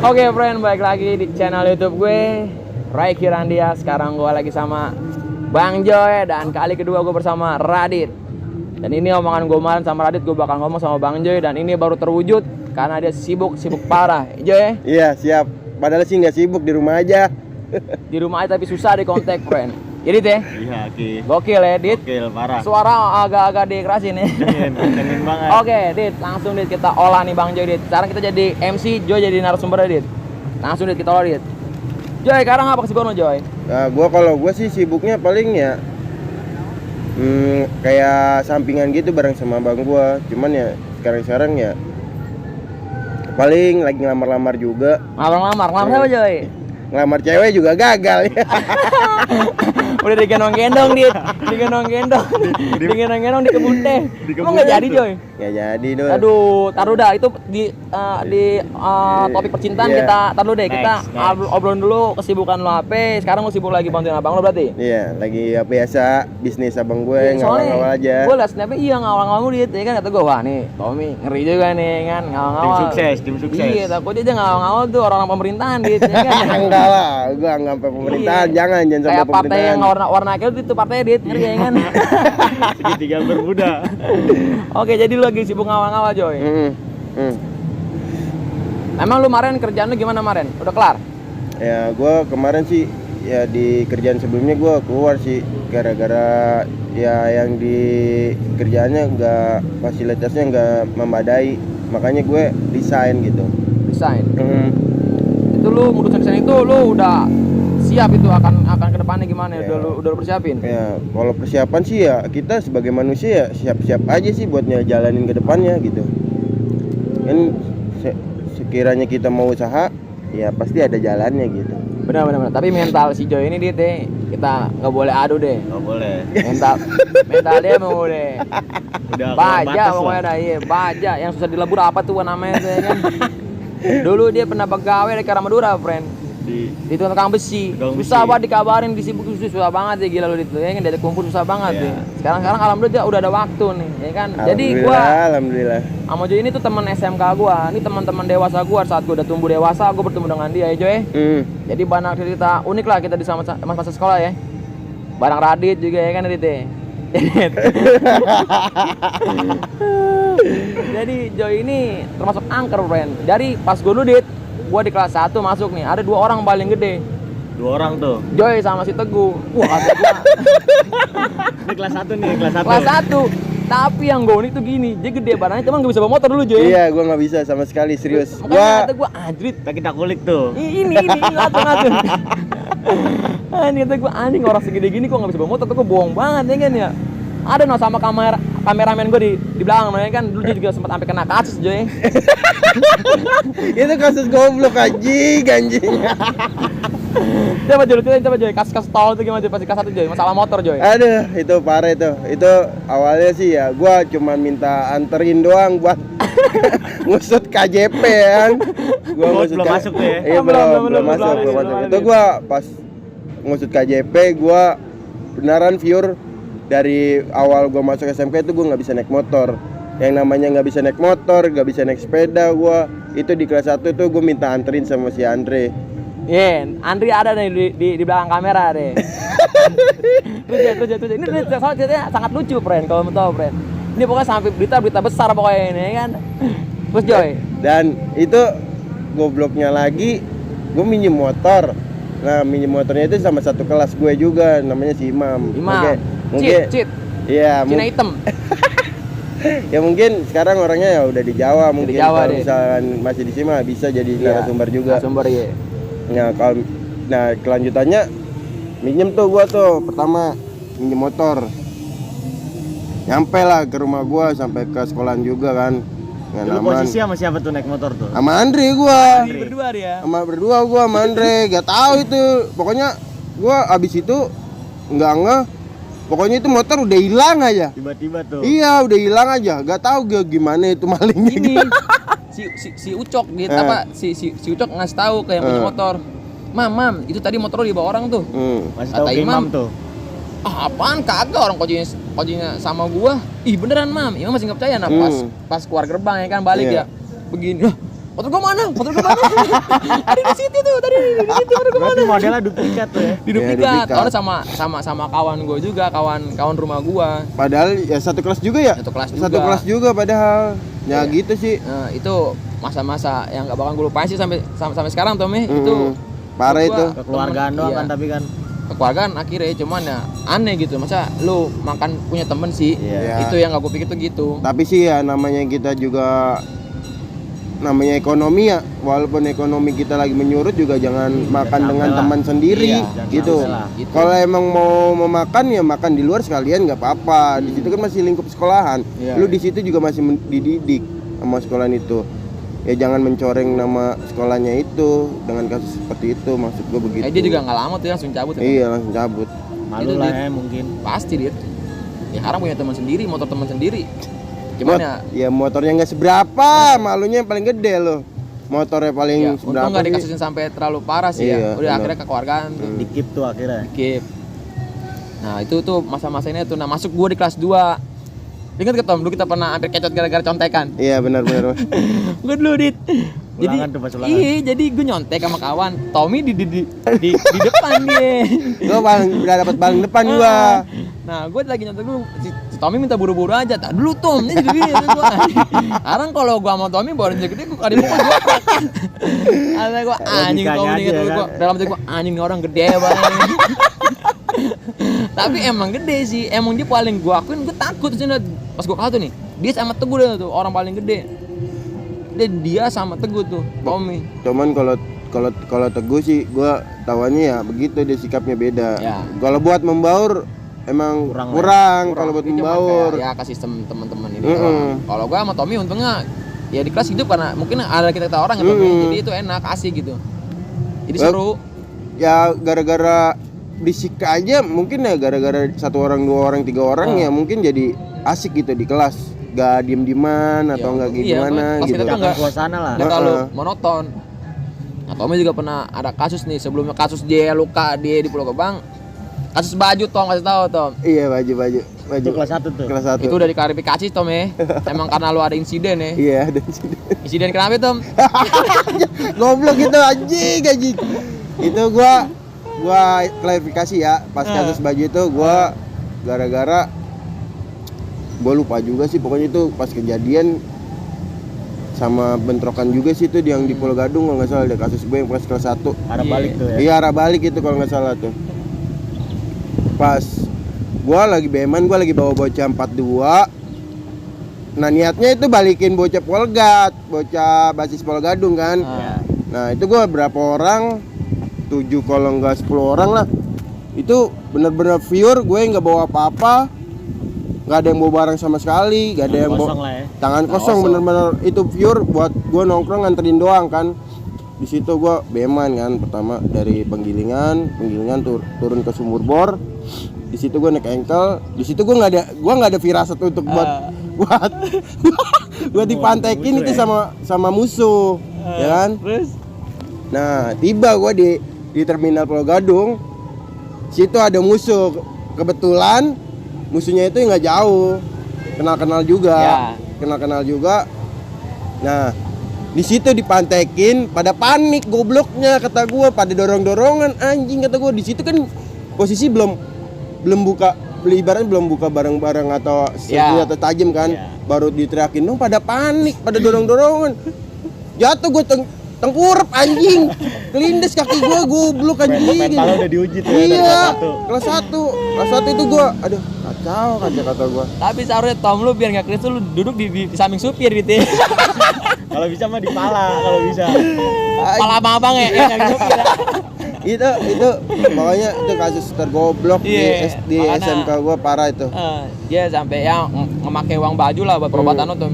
Oke friend, balik lagi di channel YouTube gue, Raiki Randia. Sekarang gue lagi sama Bang Joy dan kali kedua gue bersama Radit. Dan ini omongan gue kemarin sama Radit, gue bakal ngomong sama Bang Joy dan ini baru terwujud karena dia sibuk parah. Joy? Iya siap. Padahal sih nggak sibuk, di rumah aja. Di rumah aja tapi susah di kontak friend. Jadi deh. Iya, Ki. Gokil ya, Dit. Gokil, parah. Suara agak-agak dikerasin nih. Kencengin banget. Oke, Dit, langsung Dit kita olah nih Bang Joy, Dit. Sekarang kita jadi MC, Joy jadi narasumber, Dit. Langsung Dit kita olah, Dit. Joy, sekarang apa kesibukan lo, Joy? Nah, kalau gue sih sibuknya paling ya kayak sampingan gitu bareng sama abang gue. Cuman ya sekarang ya paling lagi ngelamar-lamar juga. Ngelamar siapa, Joy? Ngelamar cewek juga gagal ya. Udah digendong-gendong, Dit. Digendong-gendong di kebun teh. Emang nggak jadi, Joy? Nggak jadi dong. Aduh, taruh dah itu di topik percintaan kita taruh deh. Kita Next. obrolin dulu kesibukan lo apa. Sekarang lo sibuk lagi bantuin abang lo berarti? Iya, lagi ya biasa bisnis abang gue ngawal-ngawal aja. Gue liat snapnya iya ngawal-ngawal Dit, ya kan kata gue, wah nih Tommy ngeri juga nih kan ngawal-ngawal. Tim sukses. Iya, takutnya dia ngawal-ngawal tuh orang-orang pemerintahan Dit, ya kan. Enggak lah, gue nggak sampai pemerintahan, Iya. jangan sampai Kayak partai pemerintahan. yang warna kayak itu partainya Dit, ngeri ya kan. Segitiga bermuda. Oke, jadi lu lagi sibuk ngawal-ngawal Joy. Emang lu kemarin kerjaan lu gimana kemarin? Udah kelar? Ya gue kemarin sih ya di kerjaan sebelumnya gue keluar sih gara-gara ya yang di kerjaannya nggak, fasilitasnya nggak memadai, makanya gue resign gitu. Resign. Itu lu mutusin itu lu udah siap itu akan ke depannya gimana? Ya. Udah lu persiapin? Ya kalau persiapan sih ya kita sebagai manusia ya siap-siap aja sih buat ngejalanin ke depannya gitu kan. Sekiranya kita mau usaha ya pasti ada jalannya gitu. Benar. Tapi mental si Joy ini dia kita nggak boleh adu deh. Nggak boleh. Mental dia mau deh. Udah Baja pokoknya dah, iya baja. Yang susah dilebur apa tuh namanya tuh, ya kan? Dulu dia pernah pegawai di Karamadura, friend. Di tukang besi. Susah banget dikabarin, disibuk susah banget ya, gila lu itu. Ya kan dia kumpul susah banget ya. Sekarang alhamdulillah dia udah ada waktu nih, ya kan. Jadi alhamdulillah. Sama Joy ini tuh teman SMK gua. Ini teman-teman dewasa gua. Saat gua udah tumbuh dewasa, gua bertemu dengan dia ya, Joy. Jadi banyak cerita unik lah kita di masa sekolah ya. Barang Radit juga ya kan Radit ya. Jadi Joy ini termasuk angker, friend. Dari pas gue Dit, gue di kelas 1 masuk nih, ada 2 orang paling gede. 2 orang tuh. Joy sama si Teguh. Wah, kata gua. Ini kelas 1 nih, kelas 1. Kelas 1. Tapi yang gue tuh gini, dia gede badannya, cuman gak bisa bawa motor dulu, Joy. Iya, gue nggak bisa sama sekali, serius. Makanya kata gue, anjrit. Kita kulik tuh. Ini ngacun. Ini kata gue, anjing orang segede gini kok gak bisa bawa motor, tuh gue bohong banget ya kan ya. Ada no sama kameramen gue di belakang, kan dulu dia juga sempat sampai kena kasus, Joy. Itu kasus goblok anjing. Coba Joy, kasus tol itu gimana Joy? Pasti kasus 1 Joy, masalah motor Joy. Aduh, itu parah itu. Itu awalnya sih ya, gua cuma minta anterin doang buat ngusut KJP kan. Belum masuk tuh ya? Iya, belum masuk. Itu gua pas ngusut KJP, gua beneran viewer dari awal gua masuk SMK itu gua nggak bisa naik motor. Yang namanya nggak bisa naik motor, nggak bisa naik sepeda, gua itu di kelas 1 tuh gua minta anterin sama si Andre. Iya, Andri ada nih di belakang kamera deh. Terus. Ini soal ceritanya sangat lucu, friend. Kalau mau tahu, friend. Ini pokoknya sampai berita besar pokoknya ini kan. Terus Joy. Dan itu gobloknya lagi, gue minjem motor. Nah, minjem motornya itu sama satu kelas gue juga, namanya si Imam. Mungkin. Cheat. Iya, Cina hitam. Ya mungkin sekarang orangnya ya udah di Jawa mungkin. Jawa kalau misalkan masih di sini mah bisa jadi narasumber juga. Narasumber ya. Nah, kelanjutannya minjem tuh gua tuh pertama minjem motor. Nyampe lah ke rumah gua sampai ke sekolahan juga kan. Lu posisi sama siapa tuh naik motor tuh? Sama Andre gua. Berdua dia. Sama berdua gua sama Andre, gak tahu itu. Pokoknya gua abis itu nggak ngeh. Pokoknya itu motor udah hilang aja. Tiba-tiba tuh. Iya, udah hilang aja. Gak tahu gimana itu malingnya. Ini si Ucok gitu apa si Ucok ngasih tahu ke yang punya motor. Mam, itu tadi motor lo dibawa orang tuh. Masih tahu Imam tuh. Ah, apaan kagak, orang kojinya sama gua. Ih beneran Mam, Imam masih nggak percaya. Nah pas keluar gerbang ya kan balik ya begini, Motor gua mana? Ada di situ tuh, tadi di situ motor gua Berarti mana? modelnya duplikat tuh ya. Di duplikat. duplikat. Soalnya sama kawan gua juga, kawan rumah gua. Padahal ya satu kelas juga ya? Satu kelas Satu juga. kelas juga padahal. Ya Iya. gitu sih. Nah, itu masa-masa yang gak bakal gue lupain sih sampai sekarang Tommy. Itu Parah gua itu. Kekeluargaan temen, doang iya. kan tapi kan. Kekeluargaan akhirnya cuman ya aneh gitu. Masa lu makan punya temen sih? Iya. Itu yang gak gue pikir tuh gitu. Tapi sih ya namanya kita juga namanya ekonomi ya, walaupun ekonomi kita lagi menyurut juga jangan makan sampai dengan lah. teman sendiri Iya, jangan gitu. sampai lah. Gitu. Kalau emang mau makan ya makan di luar sekalian nggak apa-apa. Di situ kan masih lingkup sekolahan. Iya. Lu di situ juga masih dididik sama sekolahan itu. Ya jangan mencoreng nama sekolahnya itu dengan kasus seperti itu, maksud gua begitu. Dia juga nggak lama tuh langsung cabut. Ya. Iya, langsung cabut. Malu Itu lah dia. ya mungkin. Pasti dia. Ya sekarang punya teman sendiri, motor teman sendiri. Cuman Ya motornya nggak seberapa, malunya yang paling gede loh. Motornya paling ya, seberapa untung nggak sih? dikasusin sampai terlalu parah sih Iya, ya. Udah benar. akhirnya kekeluargaan tuh. Dikip tuh akhirnya. Skip. Nah itu tuh masa-masa ini tuh. Nah masuk gue di kelas 2. Ingat ke Tom, dulu kita pernah hampir kecot gara-gara contekan. Iya benar-benar. Gue dulu dit. Jadi Ulangan tuh pas ulangan. iya, jadi gue nyontek sama kawan. Tommy di depan dia. Gua paling udah dapat paling depan gua. Nah, gue lagi nyontek dulu. Si Tommy minta buru-buru aja. Tak dulu Tom, ini jadi gini gua. Sekarang kalau gua sama Tommy baru gede gua ada pukul gua. Ada gua anjing Logikanya Tommy aja, kata kan? gua. Dalam hati gua anjing nih orang gede banget. Tapi emang gede sih. Emang dia paling gua akuin gua takut sih pas gua kalah tuh nih. Dia sama Teguh deh tuh, orang paling gede. Dia sama Teguh tuh, Tommy. Cuman kalau Teguh sih gua tawannya ya begitu, dia sikapnya beda. Ya. Kalau buat membaur emang kurang kalau buat Itu mah membaur. kayak, ya kasih teman-teman ini Mm-mm. doang. Kalau gua sama Tommy untungnya ya di kelas hidup karena mungkin ada kita orang ya Tommy. Jadi itu enak, asik gitu. Jadi seru. Ya gara-gara berisik aja mungkin ya, gara-gara satu orang, dua orang, tiga orang ya mungkin jadi asik gitu di kelas. Gak diem-dieman atau nggak kayak gimana kelas gitu. kita tuh nggak Suasana lah. nggak terlalu monoton. Nah, Tommy juga pernah ada kasus nih sebelumnya, kasus dia luka dia di Pulau Gebang. Kasus baju Tom, kasih tahu Tom. Iya baju. Itu kelas 1 tuh. Kelas 1. Itu udah diklarifikasi Tom ya. Emang karena lu ada insiden ya. Iya, dan sini. Insiden kenapa Tom? Goblok itu anjing. Itu gua klarifikasi ya, pas kasus baju itu gua gara-gara gua lupa juga sih, pokoknya itu pas kejadian sama bentrokan juga sih itu yang di Pulau Gadung kalau nggak salah, ada kasus gue yang pas kelas 1. Arah balik tuh ya. Iya, arah balik itu kalau nggak salah tuh. Pas gua lagi beman, gua lagi bawa bocah 42. Nah, niatnya itu balikin bocah Polgat, bocah basis Pulau Gadung kan. Nah, itu gua berapa orang? 7 kalau nggak 10 orang lah. Itu bener-bener pure, gue nggak bawa apa-apa. Nggak ada yang bawa barang sama sekali, nggak ada yang Kosong bawa lah ya. tangan kosong, bener-bener itu pure buat gue nongkrong nganterin doang kan. Di situ gue beman kan, pertama dari penggilingan turun ke sumur bor. Di situ gue naik engkel, di situ gue nggak ada firasat untuk buat dipantekin itu sama musuh, ya kan? Terus Nah, tiba gue di terminal Pulau Gadung. Situ ada musuh. Kebetulan musuhnya itu nggak jauh. Kenal-kenal juga. Ya. Kenal-kenal juga. Nah, di situ dipantekin, pada panik gobloknya kata gue, pada dorong-dorongan anjing kata gue. Di situ kan posisi belum buka, ibaratnya belum buka barang-barang atau senjata tajam kan. Baru diteriakin dong, pada panik, pada dorong-dorongan. Jatuh gue tengkurap anjing, kelindes kaki gua goblok anjing. Mentalnya udah diuji tuh ya, dari Iya, kelas 1. kelas 1 itu gua, aduh kacau kata gua. tapi seharusnya Tom lu biar nggak keris lu duduk di samping supir gitu. Ya. Kalau bisa mah di pala kalau bisa. Kepala abang ya, nggak bisa supir. Ya. Itu pokoknya itu kasus tergoblok di makanya, SMK gua parah itu. Dia sampai yang memakai uang baju lah buat perobatan lu Tom.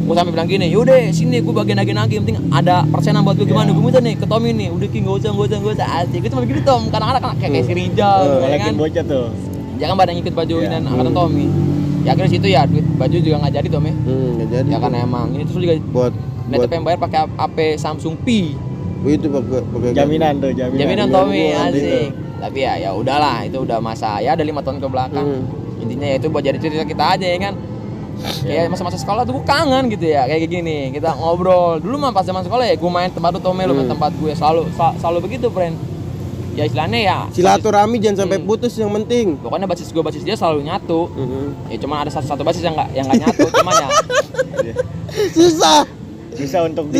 Gue sampai bilang gini, yaudah sini gue bagian lagi, yang penting ada persenan buat gue gimana, gue minta nih ke Tommy nih, udah King gak usah asik, gue cuma begini Tom, kadang-kadang kayak si Rijal, ya kan, bocah tuh, jangan pada ngikut bajuinan angkatan Tommy, ya akhirnya situ ya duit baju juga nggak jadi Tommy, Nggak jadi. ya kan emang, ini terus juga buat yang bayar pakai HP Samsung P, itu pakai jaminan Tommy Jaminan asik, tapi ya udahlah, itu udah masa ya ada 5 tahun ke belakang, intinya ya itu buat jadi cerita kita aja ya kan. Ya masa-masa sekolah tuh gue kangen gitu ya, kayak gini kita ngobrol. Dulu mah pas zaman sekolah ya gue main tempat lu Tome, lu main tempat gue, selalu begitu, friend. Ya istilahnya ya silaturahmi jangan sampai putus yang penting. Pokoknya basis gue basis dia selalu nyatu. Ya cuma ada satu basis yang nggak nyatu, cuman ya susah untuk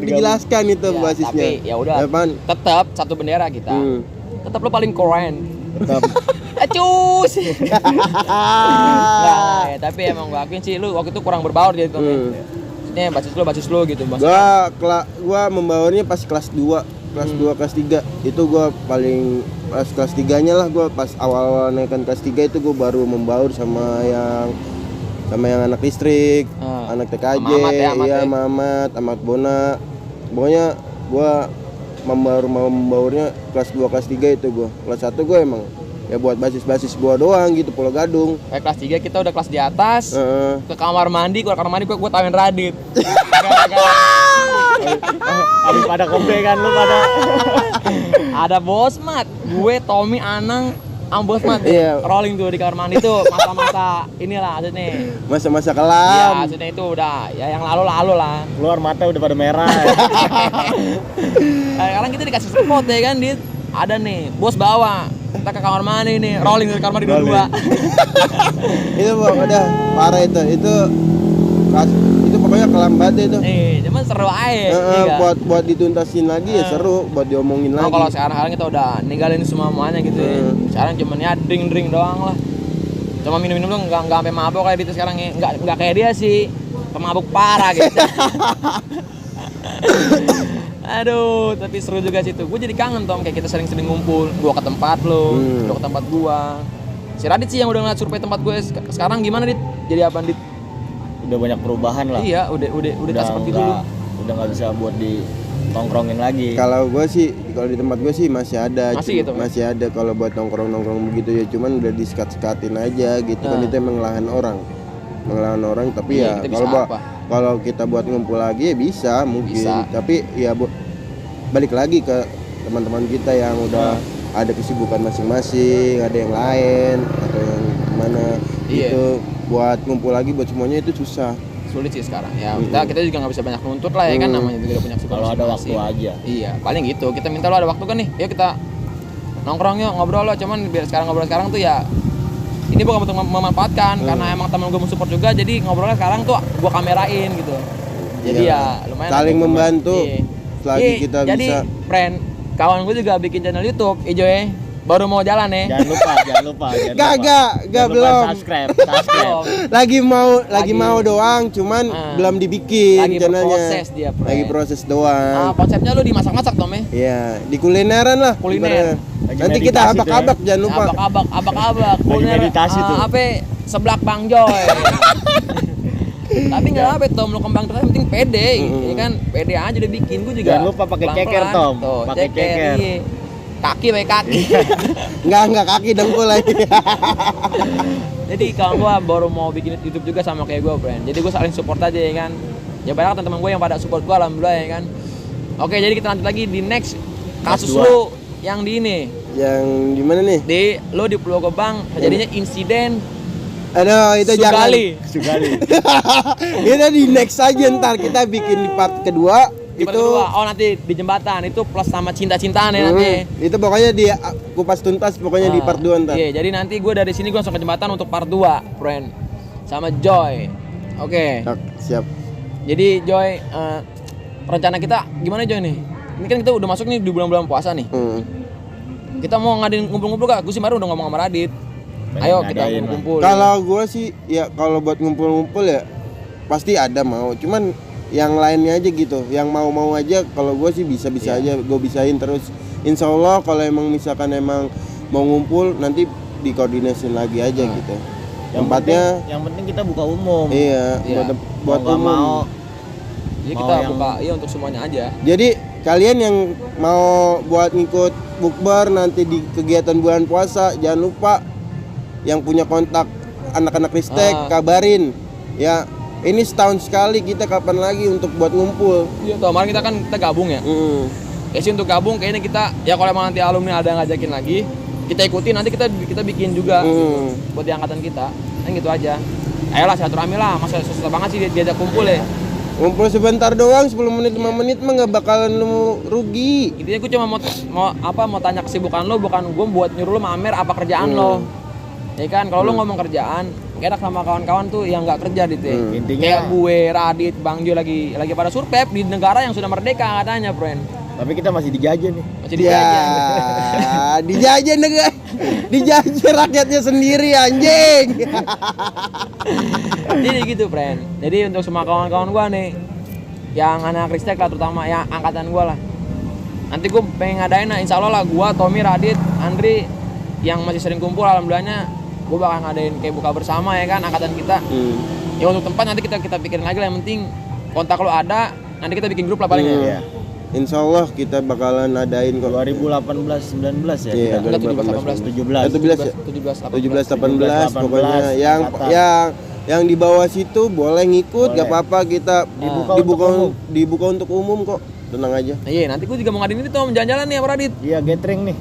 dijelaskan itu ya, basisnya. tapi ya udah tetap satu bendera kita. Tetap lo paling keren. Tetap. Acus. Nah, ya, tapi emang gue akuin sih lu waktu itu kurang berbaur gitu. Maksudnya basis lu gitu. Gua membaurnya pas kelas 2, kelas 3 itu gua paling pas kelas 3-nya lah, gua pas awal-awal naikkan kelas 3 itu gua baru membaur sama yang anak listrik, anak TKJ, Mamat, Amat Bona. Pokoknya gua membaurnya kelas 2 kelas 3 itu gua. Kelas 1 gua emang ya buat basis gua doang gitu, Pulau Gadung. Kayak kelas 3 kita udah kelas di atas. Ke kamar mandi, gua tawain Radit. Habis pada kompe kan lu pada. Ada Bosmat, gue, Tommy, Anang, Bosmat rolling tuh di kamar mandi tuh masa-masa inilah maksudnya. Masa-masa kelam. Iya, maksudnya itu udah ya yang lalu lah. Keluar mata udah pada merah. Sekarang kita dikasih support ya kan, Dit. Ada nih, bos bawa. Kita ke kamar mandi nih, rolling dari kamar mandi dua. Itu udah parah itu pokoknya kelam banget itu. Cuman seru aja. Buat dituntasin lagi ya seru, buat diomongin lagi. Kalau sekarang kita udah ninggalin semuanya gitu ya. Sekarang cuman ya drink doang lah. Cuma minum tuh enggak sampai mabok kayak gitu sekarang ya. Enggak kayak dia sih. Pemabuk parah gitu. Aduh, tapi seru juga sih tuh. Gue jadi kangen Tom, kayak kita sering-sering ngumpul. Gua ke tempat lo, lo ke tempat gua. Si Radit sih yang udah ngeliat survei tempat gue sekarang gimana, Dit? Jadi apa, Dit? Udah banyak perubahan lah. Iya, udah tak seperti dulu. Udah nggak bisa buat di nongkrongin lagi. Kalau gue sih, kalau di tempat gue sih masih ada. Masih ada kalau buat nongkrong begitu ya, cuman udah disekat-sekatin aja gitu kan, itu emang ngelahan orang. Tapi ya kalau kita buat ngumpul lagi ya bisa mungkin. Tapi ya balik lagi ke teman-teman kita yang udah ada kesibukan masing-masing, ada yang lain atau yang mana gitu. Buat ngumpul lagi buat semuanya itu susah, sulit sih sekarang ya. Kita juga nggak bisa banyak nuntut lah ya kan, namanya juga udah punya kesibukan. Kalau ada waktu aja. Iya, paling gitu. Kita minta lo ada waktu kan nih, yuk kita nongkrong yuk, ngobrol lo. Cuman biar ngobrol sekarang tuh ya ini bukan untuk memanfaatkan, karena emang temen gue mau support juga, jadi ngobrolnya sekarang tuh gue kamerain gitu. Jadi ya lumayan saling membantu. Selagi kita jadi, bisa. Jadi friend, kawan gue juga bikin channel YouTube, Ijo ya. Baru mau jalan ya. Jangan lupa. Gak belum. Subscribe. Lagi mau doang, cuman belum dibikin channelnya. Proses dia, lagi proses doang. Konsepnya lu dimasak-masak Tom ya? Iya, di kulineran lah. Kuliner. Nanti kita abak-abak ya. Jangan lupa. Abak-abak. Kuliner meditasi tuh. Seblak Bang Joy. Tapi nggak apa Tom, lo kembang terus, yang penting pede, ya kan? Pede aja udah bikin, gue juga. Jangan lupa pakai ceker Tom, pakai ceker. Iya. Kaki baik kaki. Enggak kaki dengkul lagi. Jadi kalau gue baru mau bikin YouTube juga sama kayak gue, friend. Jadi gue saling support aja ya kan. Ya banyak teman-teman gue yang pada support gue, alhamdulillah ya kan. Oke, jadi kita lanjut lagi di next kasus lu yang di ini. Yang di mana nih? Lo di Pulau Gebang terjadinya insiden. Aduh, itu Sugali. Itu di next aja, ntar kita bikin di part kedua. Nanti di jembatan itu plus sama cinta-cintaan ya nanti. Itu pokoknya di kupas tuntas pokoknya di part 2 ntar. Iya, jadi nanti gue dari sini gue langsung ke jembatan untuk part 2, friend. Sama Joy. Oke. Siap. Jadi Joy, rencana kita gimana Joy nih? Ini kan kita udah masuk nih di bulan-bulan puasa nih. Kita mau ngadain ngumpul-ngumpul gak? Gue sih baru udah ngomong sama Radit. Ayo kita ngumpul. Kalau gue sih ya kalau buat ngumpul-ngumpul ya pasti ada mau. Cuman yang lainnya aja gitu, yang mau aja. Kalau gue sih bisa aja, gue bisain terus. Insya Allah kalau emang misalkan emang mau ngumpul nanti dikoordinasiin lagi aja gitu. Yang penting kita buka umum. Iya. Buat umum. Jadi kita buka untuk semuanya aja. Jadi kalian yang mau buat ngikut bukber nanti di kegiatan bulan puasa, jangan lupa yang punya kontak anak-anak Ristek kabarin ya. Ini setahun sekali, kita kapan lagi untuk buat ngumpul? Iya, kemarin kita gabung ya. Ya sih untuk gabung kayaknya kita ya kalau emang nanti alumni ada ngajakin lagi, kita ikuti, nanti kita bikin juga gitu, buat di angkatan kita. Kan gitu aja. ayolah silaturahmi lah, masa susah banget sih diajak kumpul ya. Ngumpul sebentar doang, 10 menit 5 menit mah nggak bakalan lu rugi. Intinya gue cuma mau tanya kesibukan lo, bukan gue buat nyuruh lo mamer apa kerjaan lo. Ya kan, kalau lo ngomong kerjaan, enak sama kawan-kawan tuh yang nggak kerja gitu ya. Intinya Kayak gue, Radit, Bang Jo lagi pada surpep di negara yang sudah merdeka katanya, friend. tapi kita masih dijajah nih. Masih dijajah. Ya, dijajah negara. Dijajah rakyatnya sendiri anjing. Jadi gitu, friend. Jadi untuk semua kawan-kawan gua nih yang anak Ristek lah, terutama yang angkatan gua lah. Nanti gua pengen ngadain, nah insya Allah lah gua, Tommy, Radit, Andri yang masih sering kumpul, alhamdulillahnya gua bakal ngadain kayak buka bersama ya kan, angkatan kita. Ya untuk tempat nanti kita pikirin lagi lah, yang penting kontak lo ada, nanti kita bikin grup lah paling ya. Insya Allah kita bakalan adain kok. 2018-19 ya. Iya, kita? 17 17 18 pokoknya yang di bawah situ boleh ngikut, gak apa-apa, kita dibuka untuk umum kok. Tenang aja. Iya, nanti gua juga mau ngadain ini tuh, jalan-jalan nih apa Radit? Iya, gathering nih.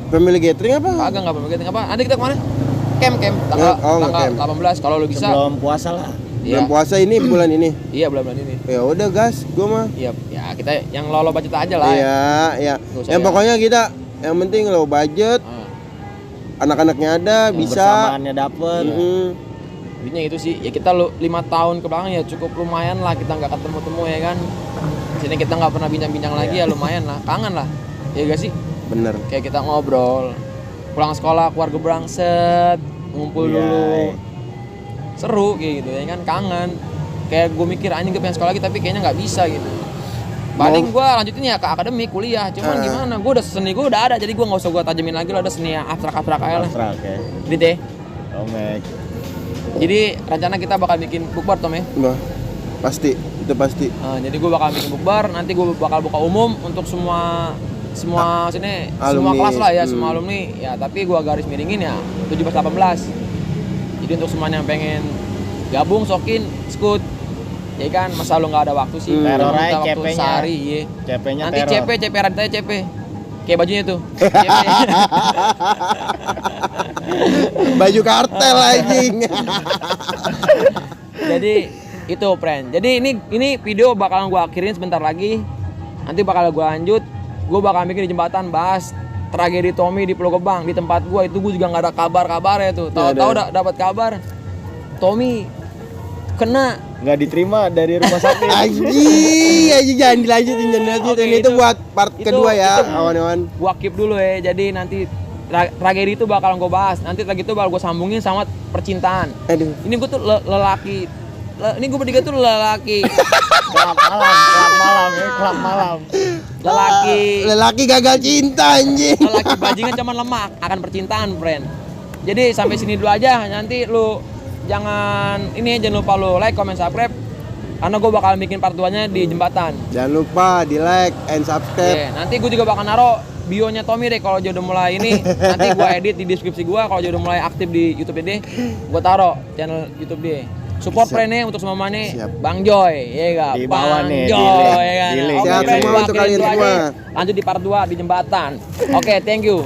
Family gathering apa? Enggak family gathering apa? Nanti kita kemana? Camp tanggal 18 kalau lo bisa. Sebelum puasa lah. Bulan puasa ini bulan ini. Iya, bulan ini. Ya udah gas, gua mah. Iya, ya kita yang low budget aja lah. Iya. Yang pokoknya kita yang penting low budget. Anak-anaknya ada, yang bisa. Bersamaannya dapet. Intinya itu sih, ya kita 5 tahun ke belakang ya cukup lumayan lah kita nggak ketemu-temu ya kan. Sini kita nggak pernah bincang-bincang lagi ya lumayan lah, kangen lah. Ya gak sih? Bener. Kayak kita ngobrol, pulang sekolah keluarga berangset, ngumpul dulu. Seru kayak gitu ya kan, kangen. Kayak gue mikir anjing gue pengen sekolah lagi tapi kayaknya nggak bisa gitu. Paling gue lanjutin ya ke akademik kuliah, cuman gimana? Gue udah seni gue udah ada, jadi gue nggak usah gue tajemin lagi, lo ada seni yang abstrak aja lah. Abstrak ya. Gitu ya. Omek. Jadi rencana kita bakal bikin bukber Tom ya. Bah, pasti, itu pasti. Jadi gue bakal bikin bukber, nanti gue bakal buka umum untuk semua sini, semua kelas lah ya, semua alumni. Ya tapi gue garis miringin ya 17-18. Jadi untuk semuanya yang pengen gabung, sokin, skut, ya kan, masa lu nggak ada waktu sih? Teror aja waktu CP-nya. sehari, iya. CP-nya nanti teror. CP Radit aja CP. Kayak bajunya tuh. CP. Baju kartel anjing. Jadi itu friend. Jadi ini video bakalan gua akhirin sebentar lagi. Nanti bakal gua lanjut. Gua bakal bikin di jembatan bahas tragedi Tommy di Pulau Gebang di tempat gua. Itu gua juga nggak ada kabar-kabarnya tuh. Tahu-tahu dapat kabar Tommy kena nggak diterima dari rumah sakit. Anjing jangan dilanjutin. Oke, itu buat part kedua ya, awan-awan. Gua keep dulu ya. Jadi nanti tragedi itu bakalan gue bahas. Nanti lagi itu bakal gue sambungin sama percintaan. Aduh. Ini gue tuh lelaki. Ini gue bertiga tuh lelaki. Kelab malam. Lelaki gagal cinta anjing. Lelaki bajingan cuman lemak akan percintaan, friend. Jadi sampai sini dulu aja. Nanti lu jangan lupa lu like, comment, subscribe. Karena gue bakal bikin part 2-nya di jembatan. Jangan lupa di like and subscribe. Nanti gue juga bakal naro bionya Tommy deh kalau dia udah mulai ini. Nanti gue edit di deskripsi gue kalau dia udah mulai aktif di YouTube dia. Gue taro channel YouTube dia. Support friend-nya untuk semua nih. Bang Joy, ya enggak? Di bawah Bang nih, Joy, ya kan? Sehat semua untuk kalian semua. Lanjut di part 2 di jembatan. Oke, thank you.